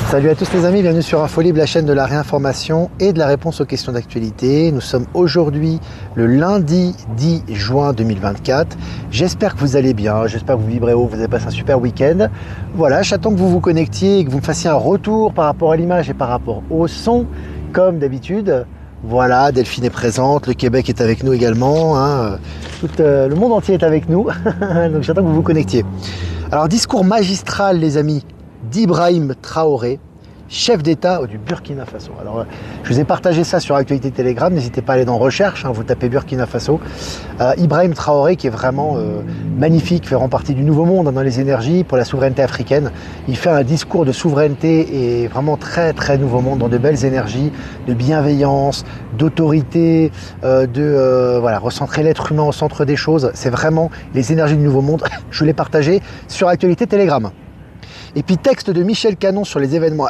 Salut à tous les amis, bienvenue sur InfoLibre, la chaîne de la réinformation et de la réponse aux questions d'actualité. Nous sommes aujourd'hui le lundi 10 juin 2024. J'espère que vous allez bien, j'espère que vous vibrez haut, vous avez passé un super week-end. Voilà, j'attends que vous vous connectiez et que vous me fassiez un retour par rapport à l'image et par rapport au son, comme d'habitude. Voilà, Delphine est présente, le Québec est avec nous également, tout le monde entier est avec nous, donc j'attends que vous vous connectiez. Alors, discours magistral les amis, d'Ibrahim Traoré, chef d'État du Burkina Faso. Alors, je vous ai partagé ça sur Actualité Telegram, n'hésitez pas à aller dans Recherche, vous tapez Burkina Faso. Ibrahim Traoré qui est vraiment magnifique, fait partie du nouveau monde dans les énergies pour la souveraineté africaine. Il fait un discours de souveraineté et vraiment très très nouveau monde dans de belles énergies, de bienveillance, d'autorité, recentrer l'être humain au centre des choses. C'est vraiment les énergies du nouveau monde. Je l'ai partagé sur Actualité Telegram. Et puis texte de Michel Canon sur les événements,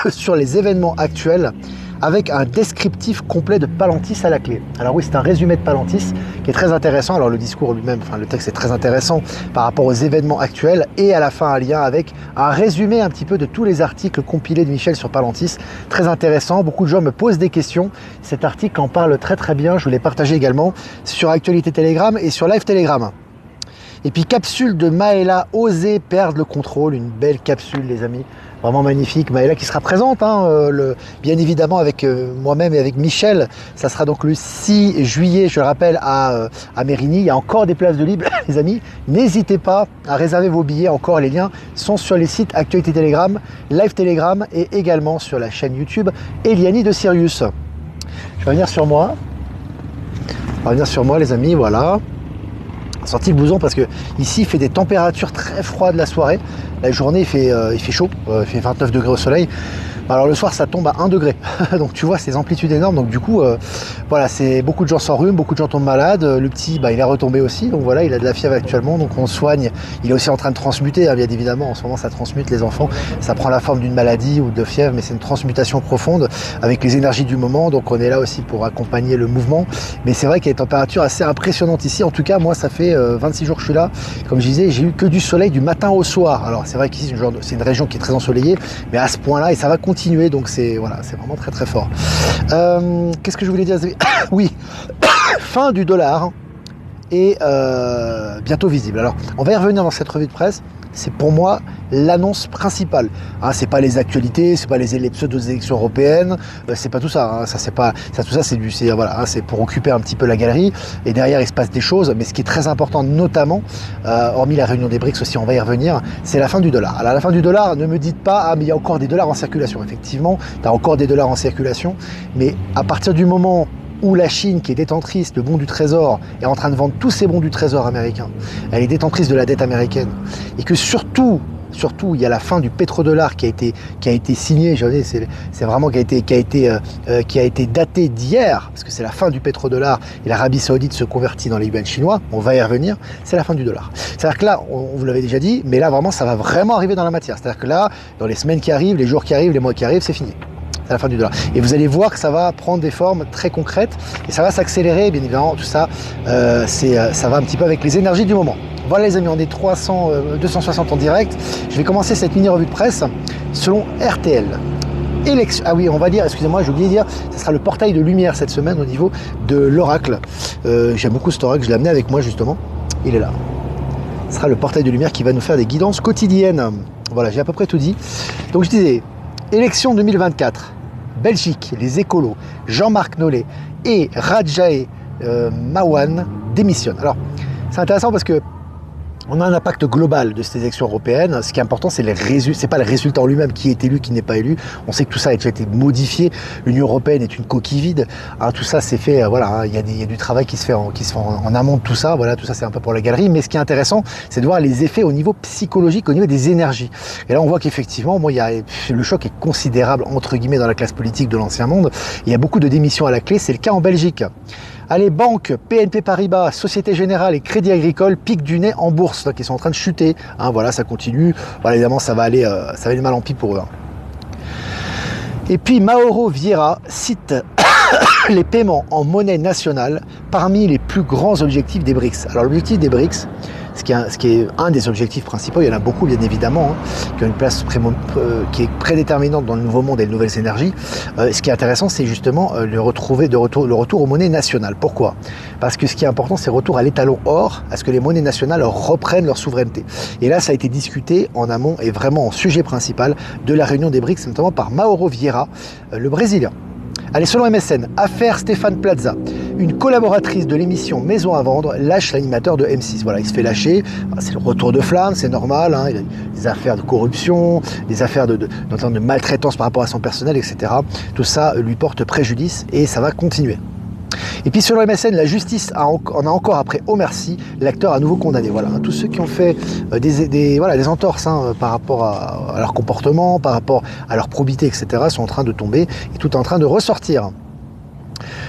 sur les événements actuels, avec un descriptif complet de Palantis à la clé. Alors oui, c'est un résumé de Palantis qui est très intéressant. Alors le discours lui-même, le texte est très intéressant par rapport aux événements actuels et à la fin un lien avec un résumé un petit peu de tous les articles compilés de Michel sur Palantis. Très intéressant, beaucoup de gens me posent des questions. Cet article en parle très très bien, je vous l'ai partagé également sur Actualité Telegram et sur Live Telegram. Et puis capsule de Maëla, oser perdre le contrôle, une belle capsule les amis, vraiment magnifique. Maëla qui sera présente, bien évidemment avec moi-même et avec Michel. Ça sera donc le 6 juillet, je le rappelle, à Mérigny. Il y a encore des places de libre les amis. N'hésitez pas à réserver vos billets, encore les liens sont sur les sites Actualité Telegram, Live Telegram et également sur la chaîne YouTube Eliani de Sirius. Je vais revenir sur moi. Les amis, voilà. Sorti le blouson parce que ici il fait des températures très froides la soirée. La journée il fait chaud, il fait 29 degrés au soleil. Alors le soir ça tombe à 1 degré. Donc tu vois ces amplitudes énormes. Donc du coup c'est beaucoup de gens s'enrhument, beaucoup de gens tombent malades. Le petit il est retombé aussi. Donc voilà, il a de la fièvre actuellement. Donc on soigne. Il est aussi en train de transmuter, bien évidemment. En ce moment ça transmute les enfants. Ça prend la forme d'une maladie ou de fièvre, mais c'est une transmutation profonde avec les énergies du moment. Donc on est là aussi pour accompagner le mouvement. Mais c'est vrai qu'il y a des températures assez impressionnantes ici. En tout cas moi ça fait 26 jours que je suis là. Comme je disais, j'ai eu que du soleil du matin au soir. Alors c'est vrai qu'ici c'est une région qui est très ensoleillée, mais à ce point-là, et ça va continuer, donc c'est vraiment très très fort. Qu'est-ce que je voulais dire? Oui, fin du dollar est bientôt visible. Alors on va y revenir dans cette revue de presse. C'est pour moi l'annonce principale. C'est pas les actualités, c'est pas les pseudo-élections européennes, c'est pas tout ça. Tout ça, c'est pour occuper un petit peu la galerie. Et derrière, il se passe des choses. Mais ce qui est très important, notamment, hormis la réunion des BRICS aussi, on va y revenir, c'est la fin du dollar. Alors, la fin du dollar, ne me dites pas, mais il y a encore des dollars en circulation. Effectivement, tu as encore des dollars en circulation. Mais à partir du moment où la Chine, qui est détentrice, le bon du trésor, est en train de vendre tous ses bons du trésor américain, elle est détentrice de la dette américaine, et que surtout, il y a la fin du pétrodollar qui a été signé, c'est vraiment qui a été daté d'hier, parce que c'est la fin du pétrodollar et l'Arabie Saoudite se convertit dans les yuans chinois, on va y revenir, c'est la fin du dollar. C'est-à-dire que là, on vous l'avait déjà dit, mais là vraiment ça va vraiment arriver dans la matière. C'est-à-dire que là, dans les semaines qui arrivent, les jours qui arrivent, les mois qui arrivent, c'est fini. C'est la fin du dollar. Et vous allez voir que ça va prendre des formes très concrètes et ça va s'accélérer, bien évidemment, tout ça, ça va un petit peu avec les énergies du moment. Voilà les amis, on est 260 en direct. Je vais commencer cette mini-revue de presse selon RTL. On va dire, excusez-moi, j'ai oublié de dire, ce sera le portail de lumière cette semaine au niveau de l'oracle. J'aime beaucoup cet oracle, je l'ai amené avec moi justement, il est là. Ce sera le portail de lumière qui va nous faire des guidances quotidiennes. Voilà, j'ai à peu près tout dit. Donc je disais, élection 2024. Belgique, les écolos, Jean-Marc Nollet et Radjae Mawan démissionnent. Alors, c'est intéressant parce que on a un impact global de ces élections européennes. Ce qui est important, c'est pas le résultat en lui-même, qui est élu, qui n'est pas élu. On sait que tout ça a déjà été modifié. L'Union européenne est une coquille vide. Tout ça, c'est fait. Il y a du travail qui se fait en amont de tout ça. Voilà, tout ça, c'est un peu pour la galerie. Mais ce qui est intéressant, c'est de voir les effets au niveau psychologique, au niveau des énergies. Et là, on voit qu'effectivement, le choc est considérable entre guillemets dans la classe politique de l'ancien monde. Il y a beaucoup de démissions à la clé. C'est le cas en Belgique. Allez, banques, BNP Paribas, Société Générale et Crédit Agricole piquent du nez en bourse, donc ils sont en train de chuter. Voilà, ça continue. Voilà, évidemment, ça va aller de mal en pis pour eux. Et puis Mauro Vieira cite les paiements en monnaie nationale parmi les plus grands objectifs des BRICS. Alors l'objectif des BRICS, ce qui est un des objectifs principaux. Il y en a beaucoup, bien évidemment, qui ont une place qui est prédéterminante dans le nouveau monde et les nouvelles énergies. Ce qui est intéressant, c'est justement le retour aux monnaies nationales. Pourquoi? Parce que ce qui est important, c'est le retour à l'étalon or, à ce que les monnaies nationales reprennent leur souveraineté. Et là, ça a été discuté en amont et vraiment en sujet principal de la réunion des BRICS, notamment par Mauro Vieira, le Brésilien. Allez, selon MSN, affaire Stéphane Plaza. Une collaboratrice de l'émission Maison à vendre lâche l'animateur de M6. Voilà, il se fait lâcher. C'est le retour de flamme, c'est normal. Hein. Il y a des affaires de corruption, des affaires notamment de maltraitance par rapport à son personnel, etc. Tout ça lui porte préjudice et ça va continuer. Et puis selon MSN, la justice en a encore après Omar Sy, l'acteur à nouveau condamné. Voilà, tous ceux qui ont fait des entorses par rapport à leur comportement, par rapport à leur probité, etc. sont en train de tomber et tout est en train de ressortir.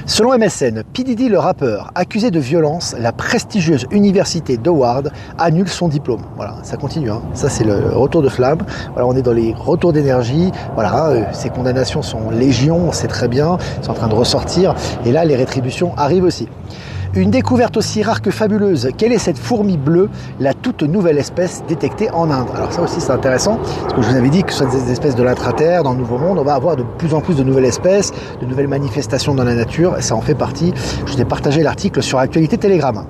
Selon MSN, P. Diddy le rappeur, accusé de violence, la prestigieuse université d'Howard annule son diplôme. Voilà, ça continue. Ça, c'est le retour de flamme. Voilà, on est dans les retours d'énergie. Voilà, ces condamnations sont légion, on sait très bien. C'est en train de ressortir. Et là, les rétributions arrivent aussi. Une découverte aussi rare que fabuleuse. Quelle est cette fourmi bleue, la toute nouvelle espèce détectée en Inde? Alors ça aussi c'est intéressant, parce que je vous avais dit que ce sont des espèces de l'intraterre, dans le Nouveau Monde, on va avoir de plus en plus de nouvelles espèces, de nouvelles manifestations dans la nature, et ça en fait partie. Je vous ai partagé l'article sur Actualité Telegram.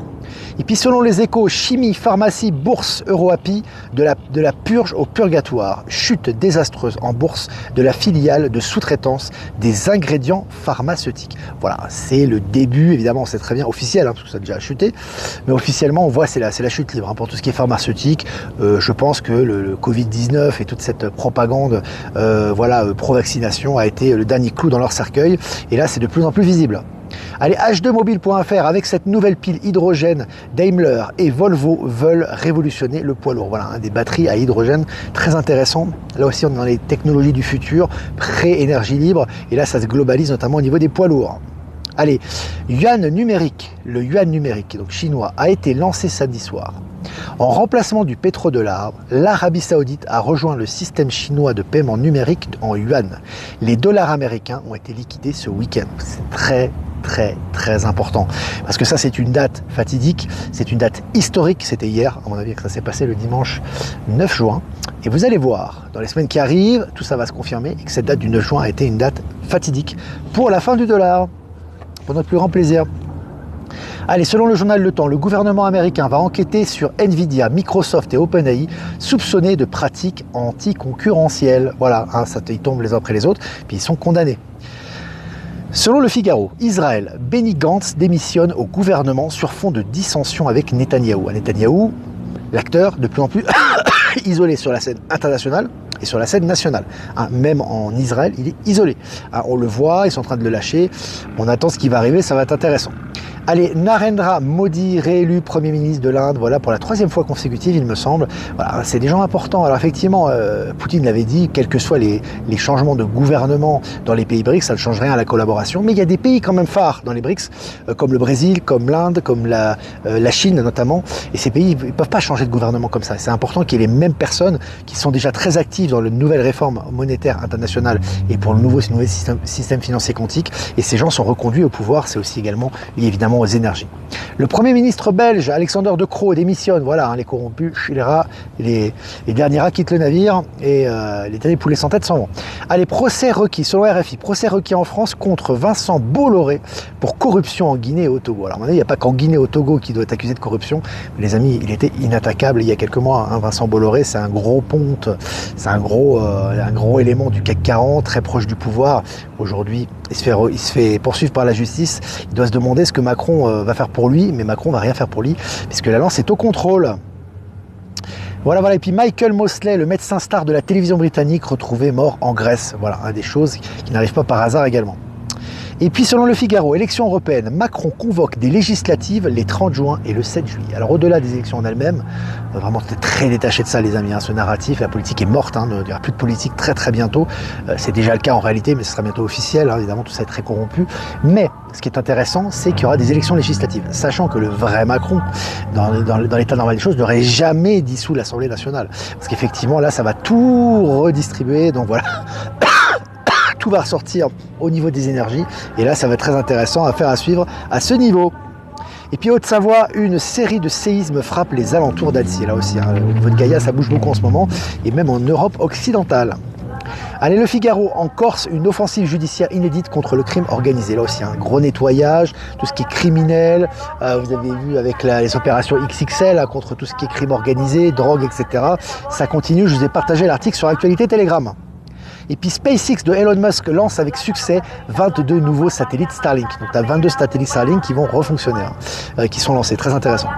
Et puis selon les Échos, chimie, pharmacie, bourse, Euroapi, de la purge au purgatoire. Chute désastreuse en bourse de la filiale de sous-traitance des ingrédients pharmaceutiques. Voilà, c'est le début, évidemment, on sait très bien, officiel, parce que ça a déjà chuté, mais officiellement, on voit, c'est la chute libre. Pour tout ce qui est pharmaceutique, je pense que le Covid-19 et toute cette propagande pro-vaccination a été le dernier clou dans leur cercueil, et là, c'est de plus en plus visible. Allez, H2mobile.fr, avec cette nouvelle pile hydrogène, Daimler et Volvo veulent révolutionner le poids lourd. Voilà, des batteries à hydrogène très intéressant. Là aussi, on est dans les technologies du futur, pré-énergie libre, et là, ça se globalise notamment au niveau des poids lourds. Allez, yuan numérique, le yuan numérique, donc chinois, a été lancé samedi soir. En remplacement du pétrodollar, l'Arabie Saoudite a rejoint le système chinois de paiement numérique en yuan. Les dollars américains ont été liquidés ce week-end. C'est très important, parce que ça c'est une date fatidique, c'est une date historique. C'était hier, à mon avis, que ça s'est passé le dimanche 9 juin, et vous allez voir dans les semaines qui arrivent, tout ça va se confirmer, et que cette date du 9 juin a été une date fatidique pour la fin du dollar, pour notre plus grand plaisir. Allez, selon le journal Le Temps, le gouvernement américain va enquêter sur Nvidia, Microsoft et OpenAI, soupçonnés de pratiques anticoncurrentielles. Voilà, ils tombent les uns après les autres, puis ils sont condamnés. Selon le Figaro, Israël, Benny Gantz démissionne au gouvernement sur fond de dissension avec Netanyahou. Netanyahou, l'acteur de plus en plus isolé sur la scène internationale et sur la scène nationale. Même en Israël, il est isolé. On le voit, ils sont en train de le lâcher. On attend ce qui va arriver, ça va être intéressant. Allez, Narendra Modi, réélu Premier ministre de l'Inde, voilà, pour la 3e fois consécutive, il me semble. Voilà, c'est des gens importants. Alors effectivement, Poutine l'avait dit, quels que soient les changements de gouvernement dans les pays BRICS, ça ne change rien à la collaboration. Mais il y a des pays quand même phares dans les BRICS, comme le Brésil, comme l'Inde, comme la Chine notamment. Et ces pays, ils ne peuvent pas changer de gouvernement comme ça. C'est important qu'il y ait les mêmes personnes qui sont déjà très actives dans la nouvelle réforme monétaire internationale et pour le nouveau système financier quantique. Et ces gens sont reconduits au pouvoir. C'est aussi également lié évidemment aux énergies. Le Premier ministre belge, Alexander De Croo, démissionne. Voilà, les corrompus, les derniers rats quittent le navire et les derniers poulets sans tête s'en vont. Allez, procès requis, selon RFI, procès requis en France contre Vincent Bolloré pour corruption en Guinée et au Togo. Alors, à mon avis, il n'y a pas qu'en Guinée et au Togo qui doit être accusé de corruption. Mais les amis, il était inattaquable il y a quelques mois. Vincent Bolloré, c'est un gros ponte, c'est un gros élément du CAC 40, très proche du pouvoir. Aujourd'hui, il se fait poursuivre par la justice. Il doit se demander ce que Macron va faire pour lui, mais Macron va rien faire pour lui, puisque la lance est au contrôle. Voilà. Et puis Michael Mosley, le médecin star de la télévision britannique, retrouvé mort en Grèce. Voilà, des choses qui n'arrivent pas par hasard également. Et puis selon le Figaro, élection européenne, Macron convoque des législatives les 30 juin et le 7 juillet. Alors au-delà des élections en elles-mêmes, vraiment très détaché de ça les amis, ce narratif, la politique est morte, il n'y aura plus de politique très bientôt. C'est déjà le cas en réalité, mais ce sera bientôt officiel, évidemment tout ça est très corrompu. Mais ce qui est intéressant, c'est qu'il y aura des élections législatives, sachant que le vrai Macron, dans l'état normal des choses, n'aurait jamais dissous l'Assemblée nationale. Parce qu'effectivement là, ça va tout redistribuer, donc voilà. Tout va ressortir au niveau des énergies et là ça va être très intéressant à faire à suivre à ce niveau. Et puis Haute-Savoie, une série de séismes frappe les alentours d'Annecy. Là aussi, hein, au niveau de Gaïa, ça bouge beaucoup en ce moment, et même en Europe occidentale. Allez, Le Figaro, en Corse, une offensive judiciaire inédite contre le crime organisé. Là aussi, un gros nettoyage, tout ce qui est criminel. Vous avez vu avec les opérations XXL hein, contre tout ce qui est crime organisé, drogue, etc. Ça continue, je vous ai partagé l'article sur Actualité Telegram. Et puis SpaceX de Elon Musk lance avec succès 22 nouveaux satellites Starlink. Donc tu as 22 satellites Starlink qui vont refonctionner, qui sont lancés, très intéressant.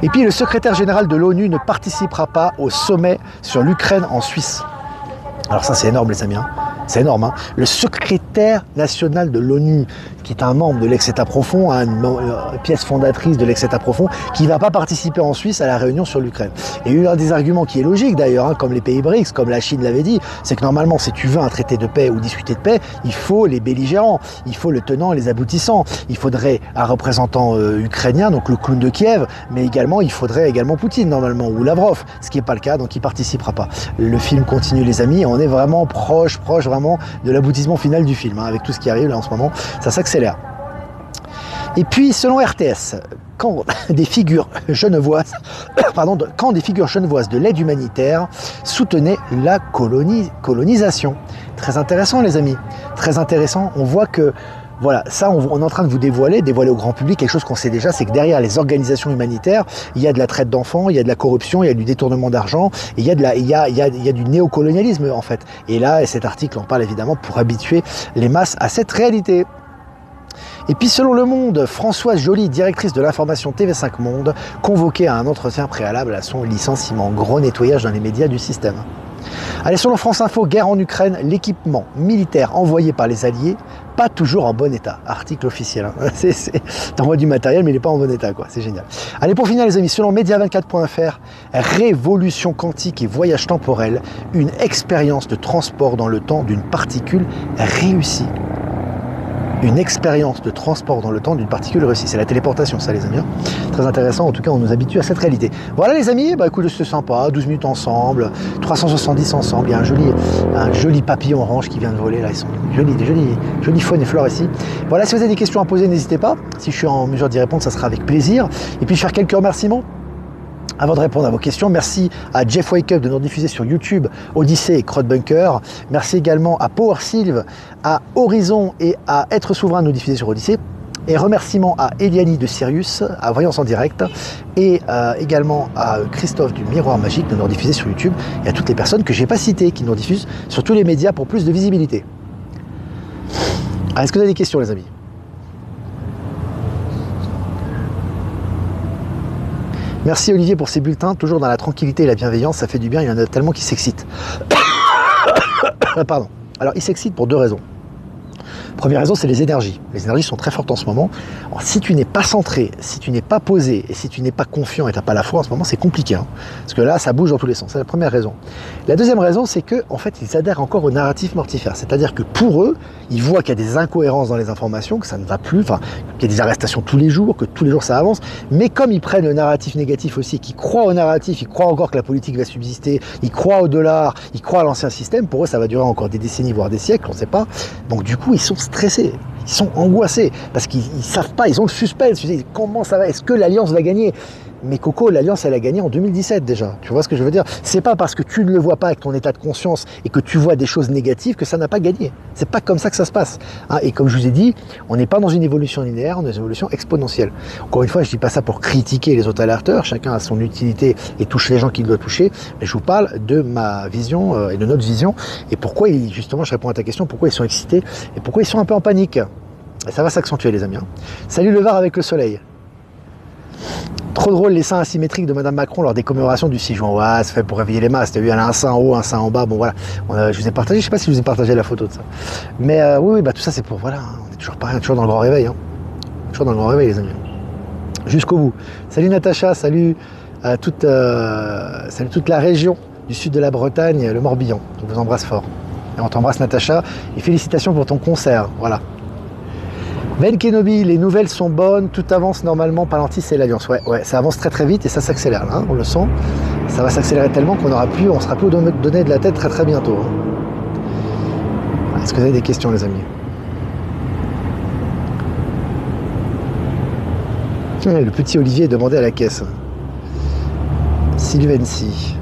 Et puis le secrétaire général de l'ONU ne participera pas au sommet sur l'Ukraine en Suisse. Alors ça c'est énorme les amis, hein. C'est énorme. Hein. Le secrétaire national de l'ONU, qui est un membre de l'ex-État profond, hein, une pièce fondatrice de l'ex-État profond, qui ne va pas participer en Suisse à la réunion sur l'Ukraine. Et un des arguments qui est logique d'ailleurs, hein, comme les pays BRICS, comme la Chine l'avait dit, c'est que normalement si tu veux un traité de paix ou discuter de paix, il faut les belligérants, il faut le tenant et les aboutissants. Il faudrait un représentant ukrainien, donc le clown de Kiev, mais également il faudrait également Poutine normalement, ou Lavrov, ce qui n'est pas le cas, donc il ne participera pas. Le film continue les amis, on est vraiment proche vraiment de l'aboutissement final du film, hein, avec tout ce qui arrive là en ce moment, ça s'accélère. Et puis selon RTS, quand des figures genevoises, de l'aide humanitaire soutenaient la colonisation. Très intéressant les amis, très intéressant. On voit que voilà, ça on est en train de vous dévoiler au grand public quelque chose qu'on sait déjà, c'est que derrière les organisations humanitaires, il y a de la traite d'enfants, il y a de la corruption, il y a du détournement d'argent, et il y a du néocolonialisme en fait. Et là, cet article en parle évidemment pour habituer les masses à cette réalité. Et puis selon Le Monde, Françoise Joly, directrice de l'information TV5 Monde, convoquée à un entretien préalable à son licenciement. Gros nettoyage dans les médias du système. Allez, selon France Info, guerre en Ukraine, l'équipement militaire envoyé par les Alliés, pas toujours en bon état. Article officiel. Hein. T'envoies du matériel, mais il n'est pas en bon état, quoi. C'est génial. Allez, pour finir, les amis, selon Media24.fr, révolution quantique et voyage temporel, une expérience de transport dans le temps d'une particule réussie. Une expérience de transport dans le temps d'une particule réussie. C'est la téléportation, ça, les amis. Très intéressant. En tout cas, on nous habitue à cette réalité. Voilà, les amis. Bah, écoute, c'est sympa. 12 minutes ensemble, 370 ensemble. Il y a un joli papillon orange qui vient de voler. Là, ils sont jolis faune et flore ici. Voilà, si vous avez des questions à poser, n'hésitez pas. Si je suis en mesure d'y répondre, ça sera avec plaisir. Et puis, je vais faire quelques remerciements. Avant de répondre à vos questions, merci à Jeff Wake Up de nous diffuser sur YouTube, Odyssée et Crowdbunker. Merci également à Power Sylve, à Horizon et à Être Souverain de nous diffuser sur Odyssée. Et remerciements à Eliani de Sirius, à Voyance en Direct, et également à Christophe du Miroir Magique de nous diffuser sur YouTube, et à toutes les personnes que je n'ai pas citées, qui nous diffusent sur tous les médias pour plus de visibilité. Alors, est-ce que vous avez des questions, les amis ? Merci Olivier pour ces bulletins, toujours dans la tranquillité et la bienveillance, ça fait du bien, il y en a tellement qui s'excitent. Pardon. Alors, ils s'excitent pour deux raisons. Première raison, c'est les énergies. Les énergies sont très fortes en ce moment. Alors, si tu n'es pas centré, si tu n'es pas posé, et si tu n'es pas confiant et tu n'as pas la foi en ce moment, c'est compliqué. Hein, parce que là, ça bouge dans tous les sens. C'est la première raison. La deuxième raison, c'est que, en fait, ils adhèrent encore au narratif mortifère. C'est-à-dire que pour eux, ils voient qu'il y a des incohérences dans les informations, que ça ne va plus, enfin, qu'il y a des arrestations tous les jours, que tous les jours ça avance. Mais comme ils prennent le narratif négatif aussi, qu'ils croient au narratif, ils croient encore que la politique va subsister, ils croient au dollar, ils croient à l'ancien système, pour eux, ça va durer encore des décennies, voire des siècles, on ne sait pas. Donc, du coup, ils sont stressés, ils sont angoissés, parce qu'ils ne savent pas, ils ont le suspense, ils disent comment ça va, est-ce que l'Alliance va gagner ? Mais Coco, l'Alliance, elle a gagné en 2017 déjà. Tu vois ce que je veux dire ? C'est pas parce que tu ne le vois pas avec ton état de conscience et que tu vois des choses négatives que ça n'a pas gagné. C'est pas comme ça que ça se passe. Hein, et comme je vous ai dit, on n'est pas dans une évolution linéaire, on est dans une évolution exponentielle. Encore une fois, je dis pas ça pour critiquer les autres alerteurs. Chacun a son utilité et touche les gens qu'il doit toucher. Mais je vous parle de ma vision et de notre vision. Et pourquoi, justement, je réponds à ta question, pourquoi ils sont excités et pourquoi ils sont un peu en panique. Et ça va s'accentuer, les amis. Hein. Salut le Var avec le soleil. Trop drôle les seins asymétriques de Madame Macron lors des commémorations du 6 juin. Ouais, c'est fait pour réveiller les masses. T'as vu, elle a un sein en haut, un sein en bas. Bon voilà, je vous ai partagé, je sais pas si je vous ai partagé la photo de ça. Mais oui, bah tout ça c'est pour, voilà, on est toujours pareil, toujours dans le grand réveil. Hein. Toujours dans le grand réveil les amis. Jusqu'au bout. Salut Natacha, salut toute la région du sud de la Bretagne, le Morbihan. On vous embrasse fort. Et on t'embrasse Natacha. Et félicitations pour ton concert. Voilà. Ben Kenobi, les nouvelles sont bonnes, tout avance normalement, Palantis et l'Alliance. Ouais, ça avance très très vite et ça s'accélère là, hein, on le sent. Ça va s'accélérer tellement qu'on on sera plus donné de la tête très très bientôt. Hein. Est-ce que vous avez des questions les amis ? Le petit Olivier demandait à la caisse. Sylvency.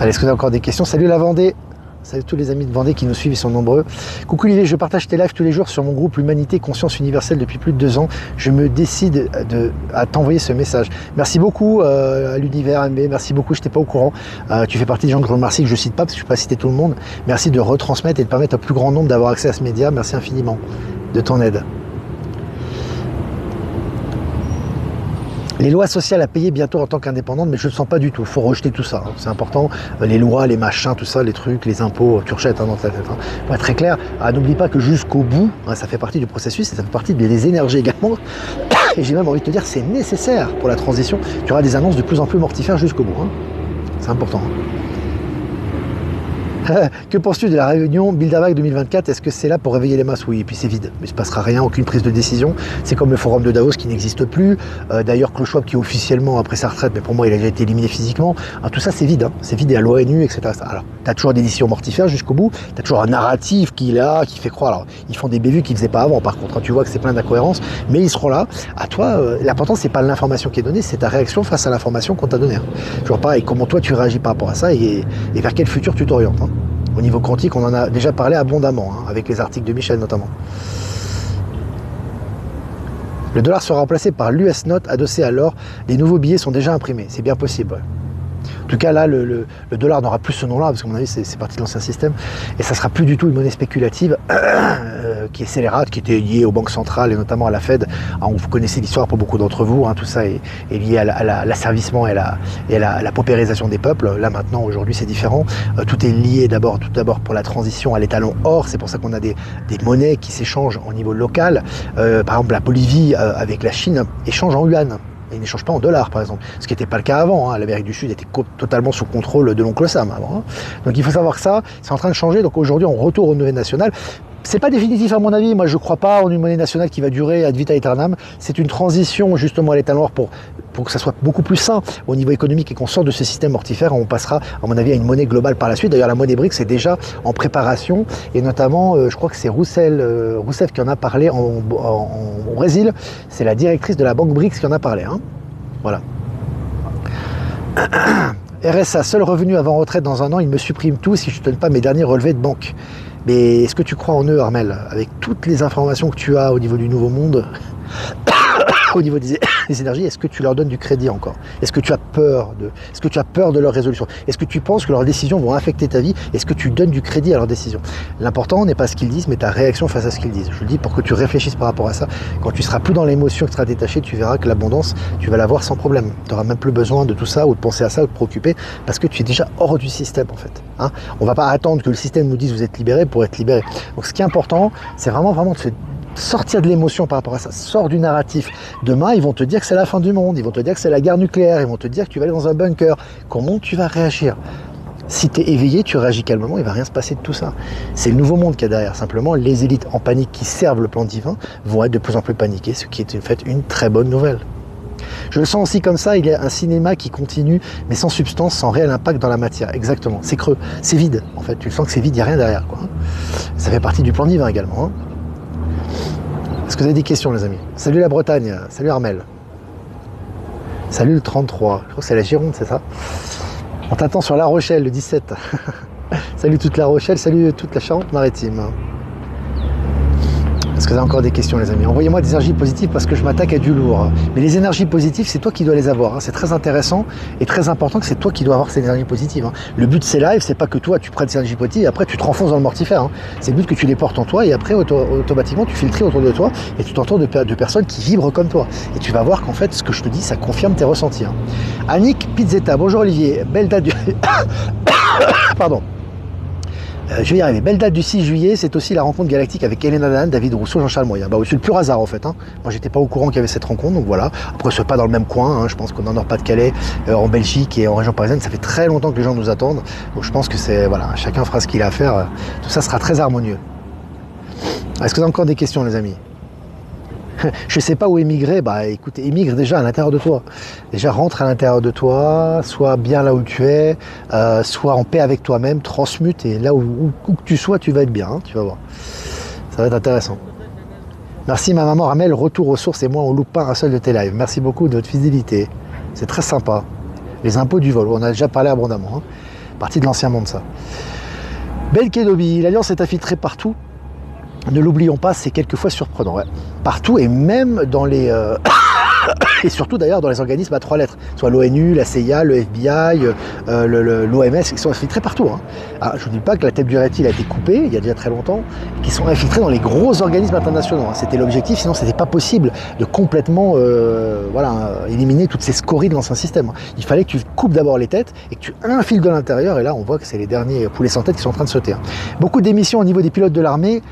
Allez, est-ce que vous avez encore des questions? Salut la Vendée. Salut tous les amis de Vendée qui nous suivent, ils sont nombreux. Coucou Olivier, je partage tes lives tous les jours sur mon groupe L'Humanité Conscience Universelle depuis plus de 2 ans. Je me décide à t'envoyer ce message. Merci beaucoup à l'univers MB, merci beaucoup, je n'étais pas au courant. Tu fais partie des gens que je remercie, que je ne cite pas parce que je ne peux pas citer tout le monde. Merci de retransmettre et de permettre au plus grand nombre d'avoir accès à ce média. Merci infiniment de ton aide. Les lois sociales à payer bientôt en tant qu'indépendante, mais je ne le sens pas du tout. Il faut rejeter tout ça, hein. C'est important. Les lois, les machins, tout ça, les trucs, les impôts, tu rejettes dans ta tête. Hein. Pour être très clair, n'oublie pas que jusqu'au bout, hein, ça fait partie du processus et ça fait partie des énergies également. Et j'ai même envie de te dire, c'est nécessaire pour la transition. Tu auras des annonces de plus en plus mortifères jusqu'au bout. Hein. C'est important. Hein. Que penses-tu de la réunion Bilderberg 2024? Est-ce que c'est là pour réveiller les masses? Oui, et puis c'est vide. Il ne se passera rien, aucune prise de décision. C'est comme le forum de Davos qui n'existe plus. D'ailleurs, Klaus Schwab qui officiellement après sa retraite, mais pour moi il a déjà été éliminé physiquement. Alors, tout ça c'est vide. Hein. C'est vide et à l'ONU, etc. Alors, tu as toujours des décisions mortifères jusqu'au bout. Tu as toujours un narratif qui est là, qui fait croire. Alors, ils font des bévues qu'ils ne faisaient pas avant. Par contre, hein, tu vois que c'est plein d'incohérences, mais ils seront là. À toi, l'important c'est pas l'information qui est donnée, c'est ta réaction face à l'information qu'on t'a donnée. Hein. Toujours pareil, comment toi tu réagis par rapport à ça et vers quel futur tu t'orientes. Hein. Au niveau quantique, on en a déjà parlé abondamment, hein, avec les articles de Michel notamment. Le dollar sera remplacé par l'US Note adossé à l'or. Les nouveaux billets sont déjà imprimés, c'est bien possible. Ouais. En tout cas, là, le dollar n'aura plus ce nom-là, parce qu'à mon avis, c'est parti de l'ancien système. Et ça ne sera plus du tout une monnaie spéculative qui est scélérate, qui était liée aux banques centrales et notamment à la Fed. Alors, vous connaissez l'histoire pour beaucoup d'entre vous, hein, tout ça est lié à l'asservissement et à la paupérisation des peuples. Là, maintenant, aujourd'hui, c'est différent. Tout est lié tout d'abord pour la transition à l'étalon or. C'est pour ça qu'on a des monnaies qui s'échangent au niveau local. Par exemple, la Bolivie avec la Chine échange en yuan. Ils n'échangent pas en dollars, par exemple. Ce qui n'était pas le cas avant. Hein. L'Amérique du Sud était totalement sous contrôle de l'oncle Sam avant. Hein. Donc il faut savoir que ça, c'est en train de changer. Donc aujourd'hui, on retourne aux monnaie nationale. C'est pas définitif à mon avis. Moi, je ne crois pas en une monnaie nationale qui va durer ad vitam aeternam. C'est une transition justement à l'étalon or pour que ça soit beaucoup plus sain au niveau économique et qu'on sorte de ce système mortifère. On passera, à mon avis, à une monnaie globale par la suite. D'ailleurs, la monnaie BRICS est déjà en préparation. Et notamment, je crois que c'est Rousseff qui en a parlé au Brésil. C'est la directrice de la banque BRICS qui en a parlé. Hein. Voilà. RSA, seul revenu avant retraite dans 1 an, il me supprime tout si je ne donne pas mes derniers relevés de banque. Mais est-ce que tu crois en eux, Armel? Avec toutes les informations que tu as au niveau du Nouveau Monde, au niveau des énergies, est-ce que tu leur donnes du crédit encore? Est-ce que tu as peur de leur résolution? Est-ce que tu penses que leurs décisions vont affecter ta vie? Est-ce que tu donnes du crédit à leurs décisions? L'important n'est pas ce qu'ils disent, mais ta réaction face à ce qu'ils disent. Je le dis pour que tu réfléchisses par rapport à ça. Quand tu seras plus dans l'émotion, que tu seras détaché, tu verras que l'abondance, tu vas l'avoir sans problème. Tu n'auras même plus besoin de tout ça ou de penser à ça ou de te préoccuper parce que tu es déjà hors du système en fait. Hein, on ne va pas attendre que le système nous dise vous êtes libéré pour être libéré. Donc ce qui est important, c'est vraiment de se sortir de l'émotion par rapport à ça, sors du narratif. Demain, ils vont te dire que c'est la fin du monde, ils vont te dire que c'est la guerre nucléaire, ils vont te dire que tu vas aller dans un bunker. Comment tu vas réagir? Si tu es éveillé, tu réagis calmement, il ne va rien se passer de tout ça. C'est le nouveau monde qu'il y a derrière. Simplement, les élites en panique qui servent le plan divin vont être de plus en plus paniquées, ce qui est en fait une très bonne nouvelle. Je le sens aussi comme ça, il y a un cinéma qui continue, mais sans substance, sans réel impact dans la matière. Exactement, c'est creux, c'est vide. En fait, tu sens que c'est vide, il n'y a rien derrière. Quoi. Ça fait partie du plan divin également. Hein. Est-ce que vous avez des questions, les amis? Salut la Bretagne, salut Armel. Salut le 33, je crois que c'est la Gironde, c'est ça? On t'attend sur La Rochelle, le 17. Salut toute La Rochelle, salut toute la Charente-Maritime. Est-ce que vous avez encore des questions, les amis? Envoyez-moi des énergies positives parce que je m'attaque à du lourd. Mais les énergies positives, c'est toi qui dois les avoir. Hein. C'est très intéressant et très important que c'est toi qui dois avoir ces énergies positives. Hein. Le but de ces lives, c'est pas que toi, tu prennes ces énergies positives et après, tu te renfonces dans le mortifère. Hein. C'est le but que tu les portes en toi et après, automatiquement, tu fais le tri autour de toi et tu t'entoures de personnes qui vibrent comme toi. Et tu vas voir qu'en fait, ce que je te dis, ça confirme tes ressentis. Hein. Annick Pizzetta, bonjour Olivier. Belle date du... Pardon. Je vais y arriver. Belle date du 6 juillet, c'est aussi la rencontre galactique avec Elena Dan, David Rousseau, Jean-Charles Moyen. Bah, c'est le pur hasard en fait. Hein. Moi, j'étais pas au courant qu'il y avait cette rencontre, donc voilà. Après, c'est pas dans le même coin. Hein. Je pense qu'on est en Nord-Pas-de-Calais, en Belgique et en région parisienne. Ça fait très longtemps que les gens nous attendent. Donc, je pense que c'est voilà, chacun fera ce qu'il a à faire. Tout ça sera très harmonieux. Est-ce que vous avez encore des questions, les amis? Je sais pas où émigrer, bah écoute, émigre déjà à l'intérieur de toi. Déjà rentre à l'intérieur de toi, sois bien là où tu es, sois en paix avec toi-même, transmute et là où que tu sois, tu vas être bien, hein, tu vas voir. Ça va être intéressant. Merci ma maman Ramel, retour aux sources et moi on loupe pas un seul de tes lives. Merci beaucoup de votre fidélité. C'est très sympa. Les impôts du vol, on a déjà parlé abondamment. Hein. Partie de l'ancien monde ça. Belkedobi, l'alliance est infiltrée partout. Ne l'oublions pas, c'est quelquefois surprenant. Ouais. Partout et même dans les... et surtout d'ailleurs dans les organismes à 3 lettres, soit l'ONU, la CIA, le FBI, l'OMS, qui sont infiltrés partout. Hein. Alors, je ne dis pas que la tête du reptile a été coupée, il y a déjà très longtemps, qui sont infiltrés dans les gros organismes internationaux. Hein. C'était l'objectif, sinon c'était pas possible de complètement éliminer toutes ces scories de l'ancien système. Il fallait que tu coupes d'abord les têtes et que tu infiles de l'intérieur, et là on voit que c'est les derniers poulets sans tête qui sont en train de sauter. Hein. Beaucoup d'émissions au niveau des pilotes de l'armée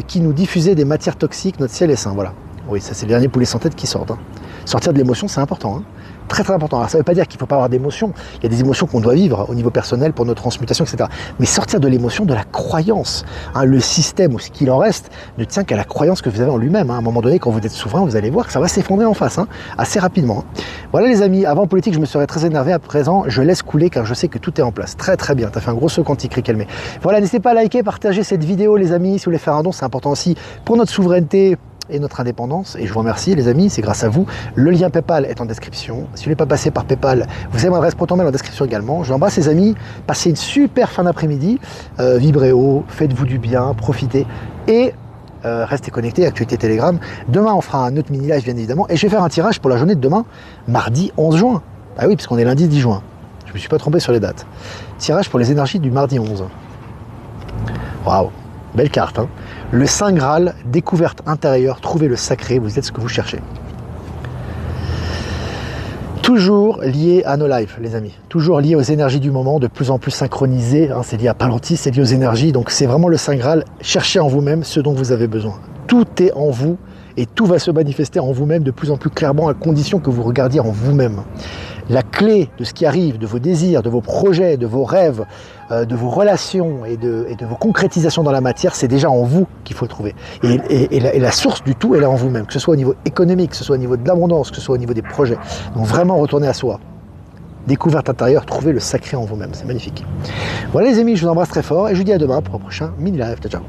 qui nous diffusaient des matières toxiques, notre ciel est sain, voilà. Oui, ça c'est les derniers poulets sans tête qui sortent. Hein. Sortir de l'émotion, c'est important. Hein. Très très important. Alors ça ne veut pas dire qu'il ne faut pas avoir d'émotions. Il y a des émotions qu'on doit vivre au niveau personnel pour notre transmutation, etc. Mais sortir de l'émotion, de la croyance. Hein. Le système ou ce qu'il en reste ne tient qu'à la croyance que vous avez en lui-même. Hein. À un moment donné, quand vous êtes souverain, vous allez voir que ça va s'effondrer en face, hein, assez rapidement. Hein. Voilà les amis, avant politique, je me serais très énervé. À présent, je laisse couler car je sais que tout est en place. Très très bien. Tu as fait un gros saut quantique, calmé. Voilà, n'hésitez pas à liker, partager cette vidéo, les amis. Si vous voulez faire un don, c'est important aussi pour notre souveraineté et notre indépendance, et je vous remercie les amis, c'est grâce à vous. Le lien PayPal est en description. Si vous n'êtes pas passé par PayPal, vous avez mon adresse ProtonMail en description également. Je vous embrasse les amis, passez une super fin d'après-midi, vibrez haut, faites-vous du bien, profitez, et restez connectés, actualité Telegram. Demain on fera un autre mini-live bien évidemment, et je vais faire un tirage pour la journée de demain, mardi 11 juin. Ah oui, parce qu'on est lundi 10 juin, je ne me suis pas trompé sur les dates. Tirage pour les énergies du mardi 11. Waouh, belle carte, hein. Le Saint Graal, découverte intérieure, trouvez le sacré, vous êtes ce que vous cherchez. Toujours lié à nos lives, les amis. Toujours lié aux énergies du moment, de plus en plus synchronisées. Hein, c'est lié à Palantis, c'est lié aux énergies. Donc c'est vraiment le Saint Graal. Cherchez en vous-même ce dont vous avez besoin. Tout est en vous et tout va se manifester en vous-même de plus en plus clairement à condition que vous regardiez en vous-même. La clé de ce qui arrive, de vos désirs, de vos projets, de vos rêves, de vos relations et de vos concrétisations dans la matière, c'est déjà en vous qu'il faut le trouver. Et la source du tout, elle est en vous-même, que ce soit au niveau économique, que ce soit au niveau de l'abondance, que ce soit au niveau des projets. Donc vraiment retournez à soi. Découverte intérieure, trouvez le sacré en vous-même, c'est magnifique. Voilà les amis, je vous embrasse très fort et je vous dis à demain pour un prochain mini-live. Ciao, ciao.